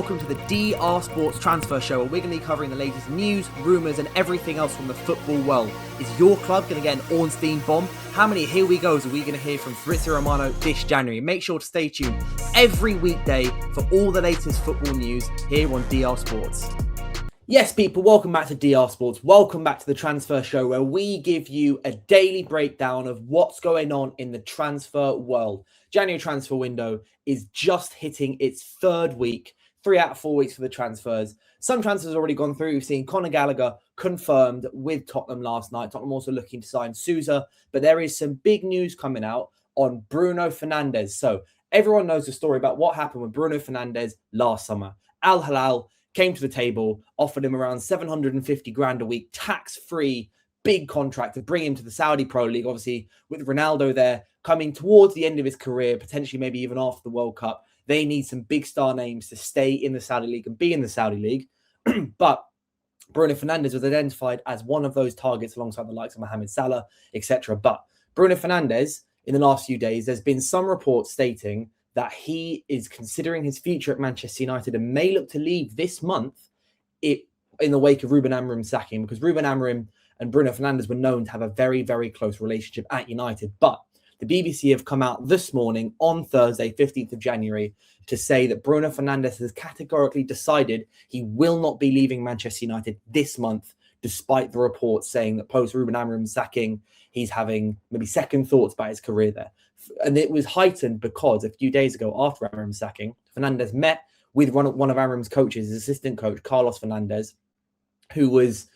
welcome to the DR Sports Transfer Show, where we're going to be covering the latest news, rumours and everything else from the football world. Is your club going to get an Ornstein bomb? How many here we goes are we going to hear from Fabrizio Romano this January? Make sure to stay tuned every weekday for all the latest football news here on DR Sports. Yes, people, welcome back to DR Sports. Welcome back to the Transfer Show, where we give you a daily breakdown of what's going on in the transfer world. January transfer window is just hitting its third week. 3 out of 4 weeks for the transfers. Some transfers already gone through. We've seen Conor Gallagher confirmed with Tottenham last night. Tottenham also looking to sign Sousa. But there is some big news coming out on Bruno Fernandes. So everyone knows the story about what happened with Bruno Fernandes last summer. Al Hilal came to the table, offered him around 750 grand a week, tax-free, big contract to bring him to the Saudi Pro League. Obviously, with Ronaldo there coming towards the end of his career, potentially maybe even after the World Cup, they need some big star names to stay in the Saudi League and be in the Saudi League. But Bruno Fernandes was identified as one of those targets alongside the likes of Mohamed Salah, etc. But Bruno Fernandes, in the last few days, there's been some reports stating that he is considering his future at Manchester United and may look to leave this month in the wake of Ruben Amorim's sacking, because Ruben Amorim and Bruno Fernandes were known to have a very, very close relationship at United. But the BBC have come out this morning on Thursday, 15th of January, to say that Bruno Fernandes has categorically decided he will not be leaving Manchester United this month, despite the reports saying that post Ruben Amorim's sacking, he's having maybe second thoughts about his career there. And it was heightened because a few days ago, after Amorim's sacking, Fernandes met with one of Amorim's coaches, his assistant coach, Carlos Fernandes, who was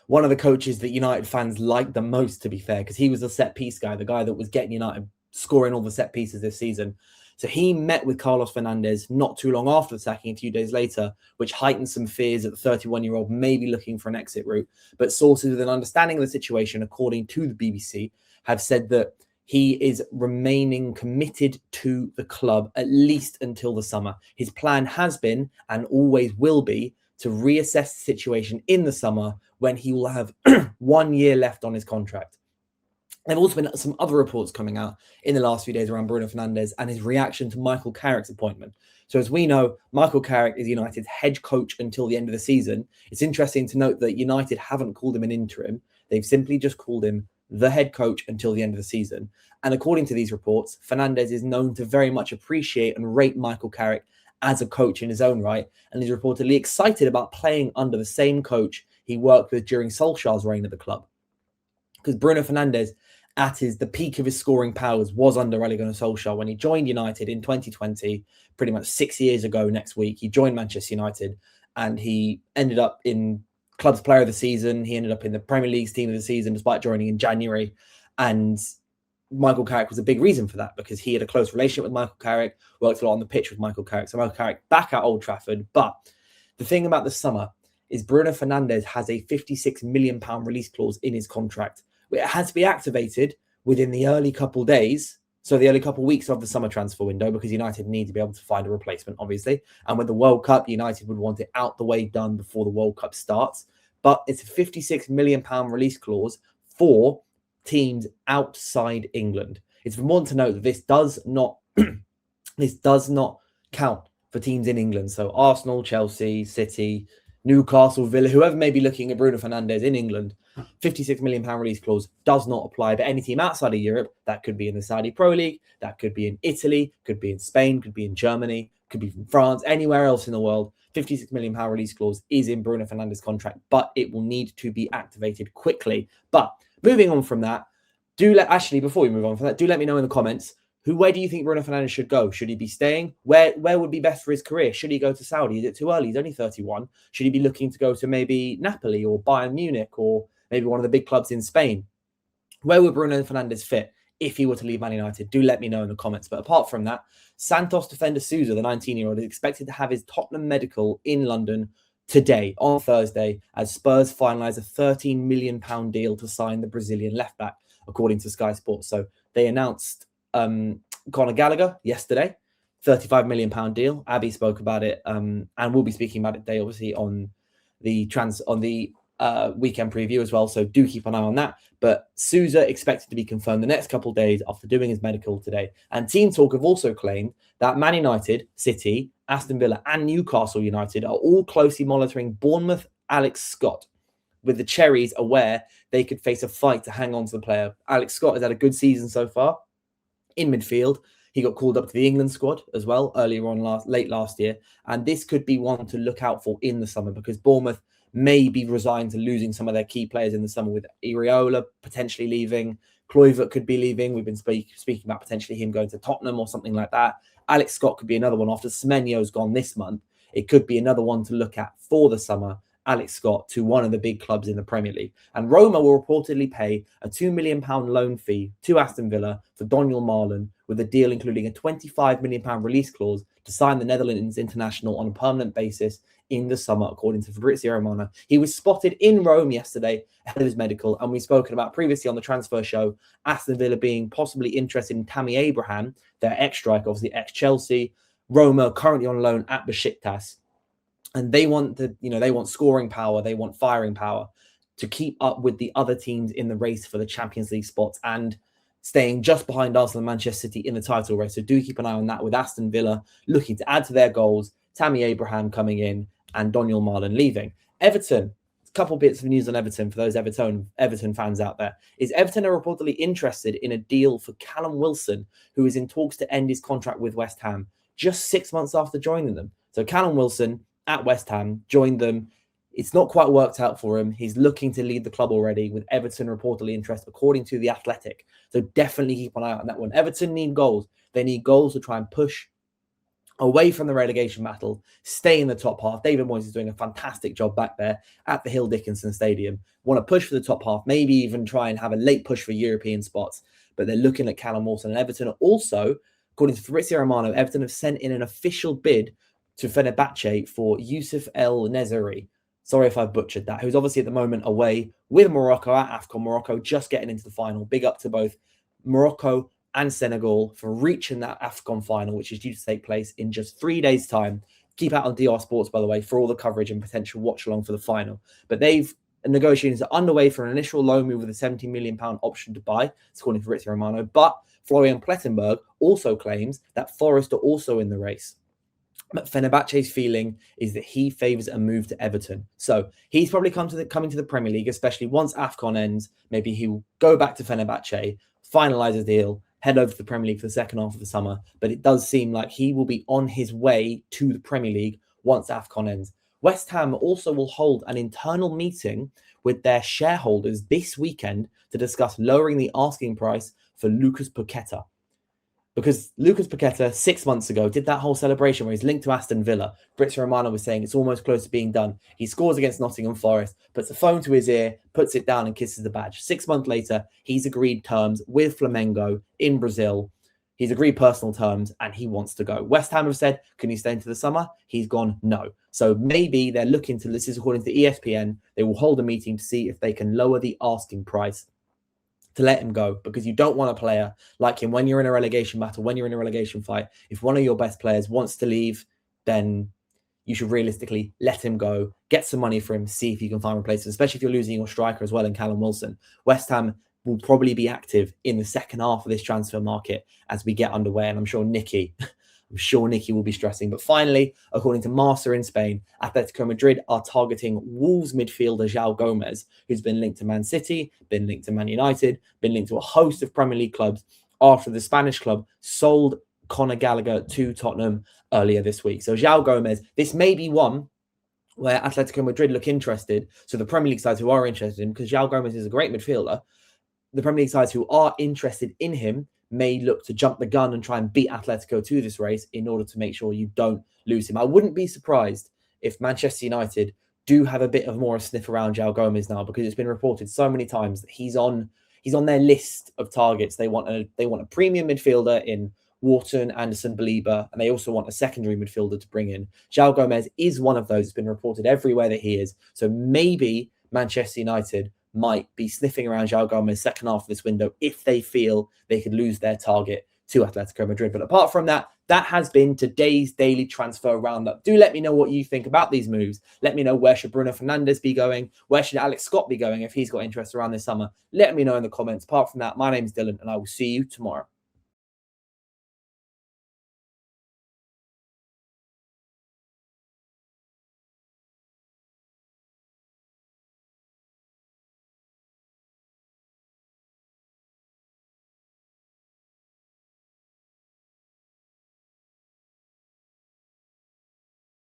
one of the coaches that United fans liked the most, to be fair, because he was the set piece guy, the guy that was getting United scoring all the set pieces this season. So he met with Carlos Fernandes not too long after the sacking, a few days later, which heightened some fears that the 31-year-old may be looking for an exit route. But sources with an understanding of the situation, according to the BBC, have said that he is remaining committed to the club at least until the summer. His plan has been, and always will be, to reassess the situation in the summer when he will have 1 year left on his contract. There have also been some other reports coming out in the last few days around Bruno Fernandes and his reaction to Michael Carrick's appointment. So as we know, Michael Carrick is United's head coach until the end of the season. It's interesting to note that United haven't called him an interim. They've simply just called him the head coach until the end of the season. And according to these reports, Fernandes is known to very much appreciate and rate Michael Carrick as a coach in his own right, and is reportedly excited about playing under the same coach he worked with during Solskjaer's reign at the club. Because Bruno Fernandes, at the peak of his scoring powers, was under Ole Gunnar Solskjaer when he joined United in 2020, pretty much 6 years ago next week. He joined Manchester United and he ended up in Club's Player of the Season. He ended up in the Premier League's Team of the Season despite joining in January. And Michael Carrick was a big reason for that, because he had a close relationship with Michael Carrick, worked a lot on the pitch with Michael Carrick. So Michael Carrick back at Old Trafford. But the thing about the summer is Bruno Fernandes has a £56 million release clause in his contract. It has to be activated within the early couple days, so the early couple weeks of the summer transfer window, because United need to be able to find a replacement, obviously. And with the World Cup, United would want it out the way done before the World Cup starts. But it's a £56 million release clause for teams outside England. It's important to note that this does not count for teams in England. So Arsenal, Chelsea, City, Newcastle, Villa, whoever may be looking at Bruno Fernandes in England, £56 million release clause does not apply. But any team outside of Europe, that could be in the Saudi Pro League, that could be in Italy, could be in Spain, could be in Germany, could be from France, anywhere else in the world, £56 million release clause is in Bruno Fernandes' contract, but it will need to be activated quickly. But moving on from that, before we move on from that, do let me know in the comments, where do you think Bruno Fernandes should go? Should he be staying? Where would be best for his career? Should he go to Saudi? Is it too early? He's only 31. Should he be looking to go to maybe Napoli or Bayern Munich or maybe one of the big clubs in Spain? Where would Bruno Fernandes fit if he were to leave Man United? Do let me know in the comments. But apart from that, Santos defender Sousa, the 19-year-old, is expected to have his Tottenham medical in London today, on Thursday, as Spurs finalise a £13 million deal to sign the Brazilian left-back, according to Sky Sports. So they announced Conor Gallagher yesterday, £35 million deal. Abby spoke about it and we'll be speaking about it today, obviously, on the weekend preview as well, so do keep an eye on that. But Sousa expected to be confirmed the next couple of days after doing his medical today. And Team Talk have also claimed that Man United, City, Aston Villa and Newcastle United are all closely monitoring Bournemouth Alex Scott, with the Cherries aware they could face a fight to hang on to the player. Alex Scott has had a good season so far in midfield. He got called up to the England squad as well earlier on late last year. And this could be one to look out for in the summer, because Bournemouth may be resigned to losing some of their key players in the summer, with Iriola potentially leaving. Kluivert could be leaving. We've been speaking about potentially him going to Tottenham or something like that. Alex Scott could be another one. After Semenyo's gone this month, it could be another one to look at for the summer. Alex Scott to one of the big clubs in the Premier League. And Roma will reportedly pay a £2 million loan fee to Aston Villa for Daniel Marlon, with a deal including a £25 million release clause to sign the Netherlands international on a permanent basis in the summer, according to Fabrizio Romano. He was spotted in Rome yesterday ahead of his medical, and we've spoken about previously on the transfer show, Aston Villa being possibly interested in Tammy Abraham, their ex-striker, obviously ex-Chelsea. Roma currently on loan at Besiktas. And they want they want scoring power, they want firing power to keep up with the other teams in the race for the Champions League spots and staying just behind Arsenal and Manchester City in the title race. So do keep an eye on that, with Aston Villa looking to add to their goals, Tammy Abraham coming in and Daniel Marlon leaving. Everton, a couple bits of news on Everton for those Everton fans out there, is Everton are reportedly interested in a deal for Callum Wilson, who is in talks to end his contract with West Ham just 6 months after joining them. So Callum Wilson at West Ham joined them. It's not quite worked out for him. He's looking to lead the club already, with Everton reportedly interested, according to The Athletic. So definitely keep an eye out on that one. Everton need goals. They need goals to try and push away from the relegation battle, stay in the top half. David Moyes is doing a fantastic job back there at the Hill Dickinson Stadium. Want to push for the top half, maybe even try and have a late push for European spots. But they're looking at Callum Wilson. And Everton are also, according to Fabrizio Romano, Everton have sent in an official bid to Fenerbahce for Yusuf El Nezeri. Sorry if I've butchered that. Who's obviously at the moment away with Morocco at AFCON. Morocco just getting into the final. Big up to both Morocco and Senegal for reaching that AFCON final, which is due to take place in just 3 days' time. Keep out on DR Sports, by the way, for all the coverage and potential watch-along for the final. But negotiations are underway for an initial loan move with a £17 million option to buy, according to Fabrizio Romano. But Florian Plettenberg also claims that Forest are also in the race. But Fenerbahce's feeling is that he favours a move to Everton. So he's probably coming to the Premier League, especially once AFCON ends. Maybe he'll go back to Fenerbahce, finalise his deal, head over to the Premier League for the second half of the summer. But it does seem like he will be on his way to the Premier League once AFCON ends. West Ham also will hold an internal meeting with their shareholders this weekend to discuss lowering the asking price for Lucas Paqueta. Because Lucas Paqueta 6 months ago did that whole celebration where he's linked to Aston Villa. Fabrizio Romano was saying it's almost close to being done. He scores against Nottingham Forest, puts a phone to his ear, puts it down and kisses the badge. 6 months later, he's agreed terms with Flamengo in Brazil. He's agreed personal terms and he wants to go. West Ham have said, can he stay into the summer? He's gone, no. So maybe they're looking to, this is according to ESPN, they will hold a meeting to see if they can lower the asking price to let him go, because you don't want a player like him when you're in a relegation battle, when you're in a relegation fight. If one of your best players wants to leave, then you should realistically let him go, get some money for him, see if you can find replacements, especially if you're losing your striker as well in Callum Wilson. West Ham will probably be active in the second half of this transfer market as we get underway, and I'm sure Nicky will be stressing. But finally, according to Marca in Spain, Atletico Madrid are targeting Wolves midfielder Joao Gomez, who's been linked to Man City, been linked to Man United, been linked to a host of Premier League clubs after the Spanish club sold Conor Gallagher to Tottenham earlier this week. So Joao Gomez, this may be one where Atletico Madrid look interested. So the Premier League sides who are interested in, because Joao Gomez is a great midfielder, the Premier League sides who are interested in him may look to jump the gun and try and beat Atletico to this race in order to make sure you don't lose him. I wouldn't be surprised if Manchester United do have a bit of more a sniff around Joao Gomez now, because it's been reported so many times that he's on their list of targets. They want a premium midfielder in Wharton, Anderson, Belieber, and they also want a secondary midfielder to bring in. Joao Gomez is one of those. It's been reported everywhere that he is. So maybe Manchester United might be sniffing around Joao Gomez second half of this window if they feel they could lose their target to Atletico Madrid. But apart from that, that has been today's daily transfer roundup. Do let me know what you think about these moves. Let me know, where should Bruno Fernandes be going? Where should Alex Scott be going if he's got interest around this summer? Let me know in the comments. Apart from that, my name's Dylan, and I will see you tomorrow.